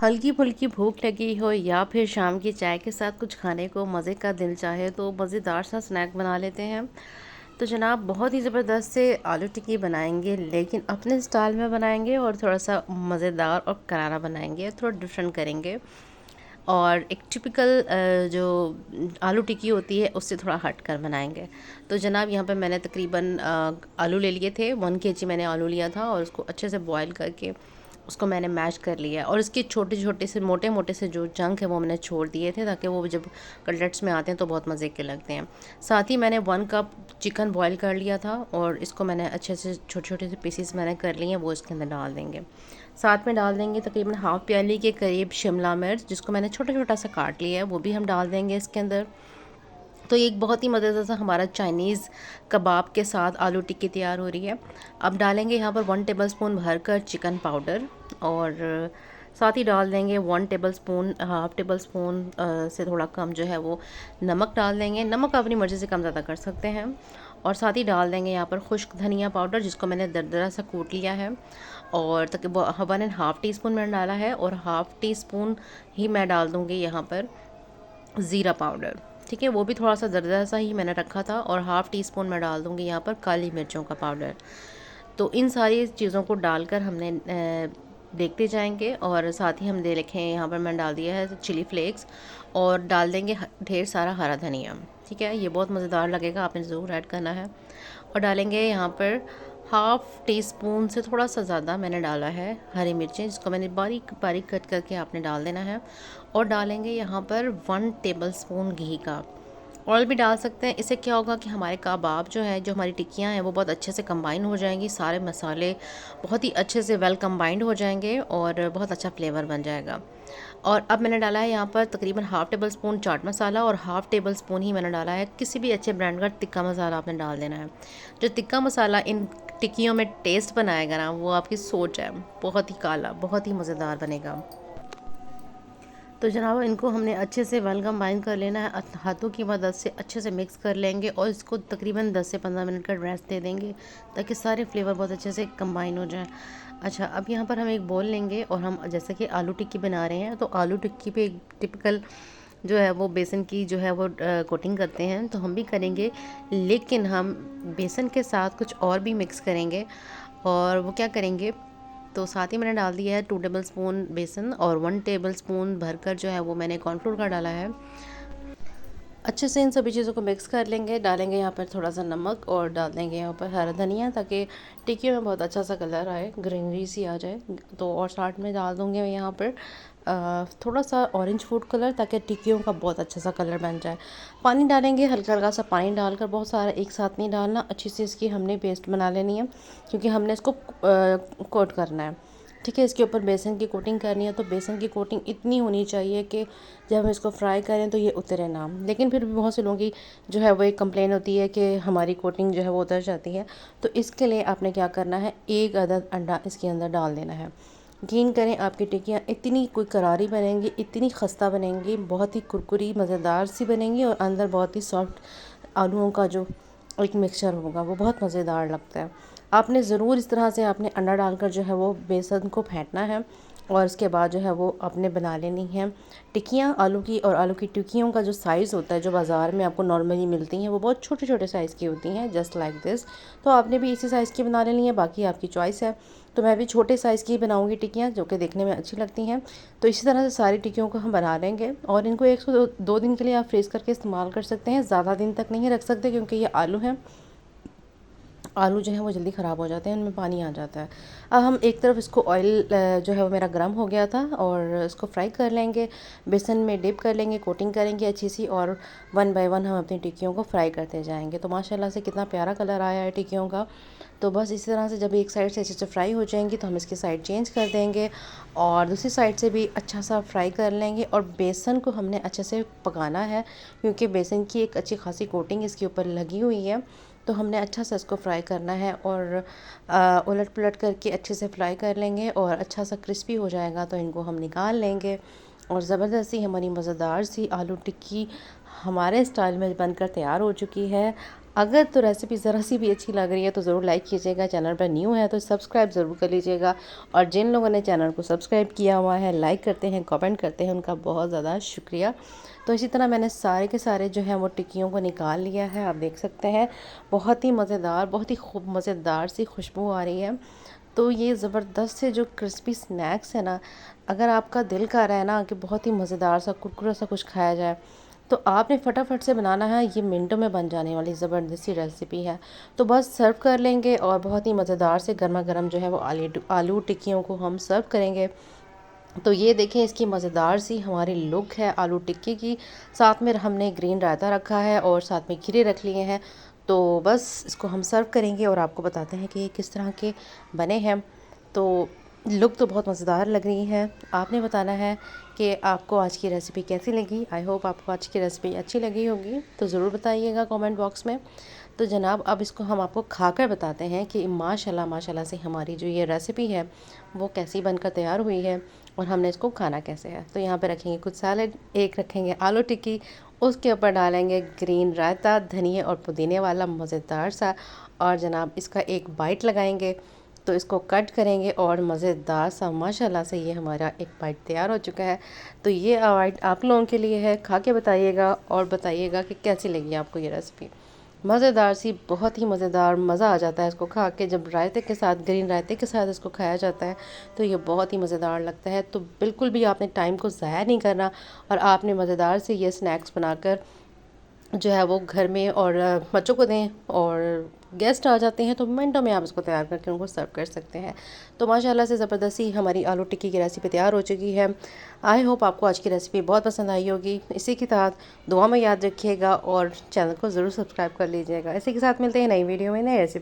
हल्की फुल्की भूख लगी हो या फिर शाम की चाय के साथ कुछ खाने को मज़े का दिल चाहे तो मज़ेदार सा स्नैक बना लेते हैं। तो जनाब बहुत ही ज़बरदस्त से आलू टिक्की बनाएंगे, लेकिन अपने स्टाइल में बनाएंगे और थोड़ा सा मज़ेदार और करारा बनाएंगे, थोड़ा डिफरेंट करेंगे। और एक टिपिकल जो आलू टिक्की होती है उससे थोड़ा हट कर बनाएंगे। तो जनाब यहाँ पर मैंने तकरीबन आलू ले लिए थे, 1 kg मैंने आलू लिया था और उसको अच्छे से बॉईल करके उसको मैंने मैश कर लिया और इसके छोटे छोटे से मोटे मोटे से जो चंक है वो मैंने छोड़ दिए थे, ताकि वो जब कटलेट्स में आते हैं तो बहुत मज़े के लगते हैं। साथ ही मैंने 1 कप चिकन बॉईल कर लिया था और इसको मैंने अच्छे से छोटे छोटे से पीसीस मैंने कर लिए हैं, वो इसके अंदर डाल देंगे। साथ में डाल देंगे तकरीबन हाफ़ प्याली के करीब शिमला मिर्च, जिसको मैंने छोटा छोटा सा काट लिया है, वो भी हम डाल देंगे इसके अंदर। तो एक बहुत ही मज़ेदार सा हमारा चाइनीज़ कबाब के साथ आलू टिक्की तैयार हो रही है। अब डालेंगे यहाँ पर 1 टेबलस्पून भरकर चिकन पाउडर और साथ ही डाल देंगे 1 टेबलस्पून, हाफ़ टेबल स्पून से थोड़ा कम जो है वो नमक डाल देंगे। नमक अपनी मर्ज़ी से कम ज़्यादा कर सकते हैं। और साथ ही डाल देंगे यहाँ पर खुश्क धनिया पाउडर, जिसको मैंने दरदरा सा कूट लिया है। और तक 1.5 टीस्पून मैंने डाला है और हाफ़ टी स्पून ही मैं डाल दूँगी यहाँ पर ज़ीरा पाउडर। ठीक है, वो भी थोड़ा सा दरदरा सा ही मैंने रखा था। और हाफ़ टी स्पून मैं डाल दूँगी यहाँ पर काली मिर्चों का पाउडर। तो इन सारी चीज़ों को डालकर हमने देखते जाएंगे। और साथ ही हम दे रखे हैं यहाँ पर मैंने डाल दिया है चिली फ्लेक्स और डाल देंगे ढेर सारा हरा धनिया। ठीक है, ये बहुत मज़ेदार लगेगा, आपने ज़रूर ऐड करना है। और डालेंगे यहाँ पर हाफ़ टी स्पून से थोड़ा सा ज़्यादा मैंने डाला है हरी मिर्चें, जिसको मैंने बारीक बारीक कट करके आपने डाल देना है। और डालेंगे यहाँ पर 1 टेबलस्पून घी का। ऑयल भी डाल सकते हैं। इससे क्या होगा कि हमारे कबाब जो है, जो हमारी टिक्कियाँ हैं, वो बहुत अच्छे से कंबाइन हो जाएंगी। सारे मसाले बहुत ही अच्छे से वेल कंबाइंड हो जाएंगे और बहुत अच्छा फ्लेवर बन जाएगा। और अब मैंने डाला है यहाँ पर तकरीबन half table spoon chaat masala और हाफ़ टेबल स्पून ही मैंने डाला है किसी भी अच्छे ब्रांड का तिक्का मसाला आपने डाल देना है। जो तिक्का मसाला इन टिक्कियों में टेस्ट बनाएगा ना, वो आपकी सोच है, बहुत ही काला, बहुत ही मज़ेदार बनेगा। तो जनाब इनको हमने अच्छे से वेल कंबाइन कर लेना है, हाथों की मदद से अच्छे से मिक्स कर लेंगे और इसको तकरीबन 10 से 15 मिनट का रेस्ट दे देंगे, ताकि सारे फ्लेवर बहुत अच्छे से कंबाइन हो जाएं। अच्छा, अब यहाँ पर हम एक बोल लेंगे और हम जैसे कि आलू टिक्की बना रहे हैं, तो आलू टिक्की पे एक टिपिकल जो है वो बेसन की जो है वो कोटिंग करते हैं, तो हम भी करेंगे, लेकिन हम बेसन के साथ कुछ और भी मिक्स करेंगे। और वो क्या करेंगे, तो साथ ही मैंने डाल दिया है 2 टेबल स्पून बेसन और 1 टेबल स्पून भरकर जो है वो मैंने कॉर्नफ्लोर का डाला है। अच्छे से इन सभी चीज़ों को मिक्स कर लेंगे। डालेंगे यहाँ पर थोड़ा सा नमक और डाल देंगे यहाँ पर हरा धनिया, ताकि टिक्कियों में बहुत अच्छा सा कलर आए, ग्रीनरी सी आ जाए। तो और साथ में डाल दूँगी मैं यहाँ पर थोड़ा सा ऑरेंज फूड कलर, ताकि टिक्कियों का बहुत अच्छा सा कलर बन जाए। पानी डालेंगे, हल्का हल्का सा पानी डालकर, बहुत सारा एक साथ नहीं डालना। अच्छी से इसकी हमने पेस्ट बना लेनी है, क्योंकि हमने इसको कोट करना है। ठीक है, इसके ऊपर बेसन की कोटिंग करनी है। तो बेसन की कोटिंग इतनी होनी चाहिए कि जब हम इसको फ्राई करें तो ये उतरे ना। लेकिन फिर भी बहुत से लोगों की जो है वो एक कंप्लेन होती है कि हमारी कोटिंग जो है वो उतर जाती है। तो इसके लिए आपने क्या करना है, एक अदद अंडा इसके अंदर डाल देना है। यकीन करें, आपकी टिक्कियाँ इतनी कोई करारी बनेंगी, इतनी खस्ता बनेंगी, बहुत ही कुरकुरी मज़ेदार सी बनेंगी और अंदर बहुत ही सॉफ्ट आलूओं का जो एक मिक्सचर होगा वो बहुत मज़ेदार लगता है। आपने ज़रूर इस तरह से आपने अंडा डालकर जो है वो बेसन को फेंटना है और उसके बाद जो है वो आपने बना लेनी है टिक्कियाँ आलू की। और आलू की टिक्कियों का जो साइज़ होता है, जो बाज़ार में आपको नॉर्मली मिलती हैं, वो बहुत छोटे छोटे साइज़ की होती हैं, जस्ट लाइक दिस। तो आपने भी इसी साइज़ की बना लेनी है, बाकी आपकी चॉइस है। तो मैं भी छोटे साइज़ की बनाऊँगी टिक्कियाँ, जो कि देखने में अच्छी लगती हैं। तो इसी तरह से सारी टिक्कियों को हम बना लेंगे और इनको 1 से 2 दिन के लिए आप फ्रीज़ करके इस्तेमाल कर सकते हैं। ज़्यादा दिन तक नहीं रख सकते, क्योंकि ये आलू हैं, आलू जो है वो जल्दी ख़राब हो जाते हैं, उनमें पानी आ जाता है। अब हम एक तरफ इसको ऑयल जो है वो मेरा गर्म हो गया था और इसको फ्राई कर लेंगे, बेसन में डिप कर लेंगे, कोटिंग करेंगे अच्छी सी, और 1 बाय 1 हम अपनी टिक्कियों को फ्राई करते जाएंगे। तो माशाल्लाह से कितना प्यारा कलर आया है टिक्कियों का। तो बस इसी तरह से जब एक साइड से अच्छे से फ्राई हो जाएंगी तो हम इसकी साइड चेंज कर देंगे और दूसरी साइड से भी अच्छा सा फ्राई कर लेंगे। और बेसन को हमने अच्छे से पकाना है, क्योंकि बेसन की एक अच्छी खासी कोटिंग इसके ऊपर लगी हुई है। तो हमने अच्छा सा इसको फ्राई करना है और उलट पुलट करके अच्छे से फ्राई कर लेंगे और अच्छा सा क्रिस्पी हो जाएगा तो इनको हम निकाल लेंगे। और ज़बरदस्त सी हमारी मज़ेदार सी आलू टिक्की हमारे स्टाइल में बनकर तैयार हो चुकी है। अगर तो रेसिपी ज़रा सी भी अच्छी लग रही है तो ज़रूर लाइक कीजिएगा, चैनल पर न्यू है तो सब्सक्राइब ज़रूर कर लीजिएगा। और जिन लोगों ने चैनल को सब्सक्राइब किया हुआ है, लाइक करते हैं, कमेंट करते हैं, उनका बहुत ज़्यादा शुक्रिया। तो इसी तरह मैंने सारे के सारे जो है वो टिक्कियों को निकाल लिया है, आप देख सकते हैं। बहुत ही मज़ेदार, बहुत ही खूब मज़ेदार सी खुशबू आ रही है। तो ये ज़बरदस्त से जो क्रिस्पी स्नैक्स है ना, अगर आपका दिल कर रहा है ना कि बहुत ही मज़ेदार सा कुरकुरा सा कुछ खाया जाए, तो आपने फटाफट से बनाना है। ये मिनटों में बन जाने वाली ज़बरदस्त सी रेसिपी है। तो बस सर्व कर लेंगे और बहुत ही मज़ेदार से गर्मा गर्म जो है वो आलू टिक्कियों को हम सर्व करेंगे। तो ये देखें, इसकी मज़ेदार सी हमारी लुक है आलू टिक्की की। साथ में हमने ग्रीन रायता रखा है और साथ में खीरे रख लिए हैं। तो बस इसको हम सर्व करेंगे और आपको बताते हैं कि ये किस तरह के बने हैं। तो लुक तो बहुत मज़ेदार लग रही है। आपने बताना है कि आपको आज की रेसिपी कैसी लगी। आई होप आपको आज की रेसिपी अच्छी लगी होगी, तो ज़रूर बताइएगा कमेंट बॉक्स में। तो जनाब, अब इसको हम आपको खाकर बताते हैं कि माशाल्लाह माशाल्लाह से हमारी जो ये रेसिपी है वो कैसी बनकर तैयार हुई है और हमने इसको खाना कैसे है। तो यहाँ पे रखेंगे कुछ सैलड, एक रखेंगे आलू टिक्की, उसके ऊपर डालेंगे ग्रीन रायता, धनिए और पुदीने वाला मज़ेदार सा, और जनाब इसका एक बाइट लगाएंगे। तो इसको कट करेंगे और मज़ेदार सा माशाल्लाह से ये हमारा एक बाइट तैयार हो चुका है। तो ये बाइट आप लोगों के लिए है, खा के बताइएगा और बताइएगा कि कैसी लगी आपको ये रेसिपी। मज़ेदार सी, बहुत ही मज़ेदार, मज़ा आ जाता है इसको खा के। जब रायते के साथ, ग्रीन रायते के साथ इसको खाया जाता है तो ये बहुत ही मज़ेदार लगता है। तो बिल्कुल भी आपने टाइम को ज़ाया नहीं करना और आपने मज़ेदार से ये स्नैक्स बनाकर जो है वो घर में और बच्चों को दें, और गेस्ट आ जाते हैं तो मिनटों में आप इसको तैयार करके उनको सर्व कर सकते हैं। तो माशाल्लाह से ज़बरदस्ती हमारी आलू टिक्की की रेसिपी तैयार हो चुकी है। आई होप आपको आज की रेसिपी बहुत पसंद आई होगी। इसी के साथ दुआ में याद रखिएगा और चैनल को ज़रूर सब्सक्राइब कर लीजिएगा। इसी के साथ मिलते हैं नई वीडियो में, नई रेसिपी।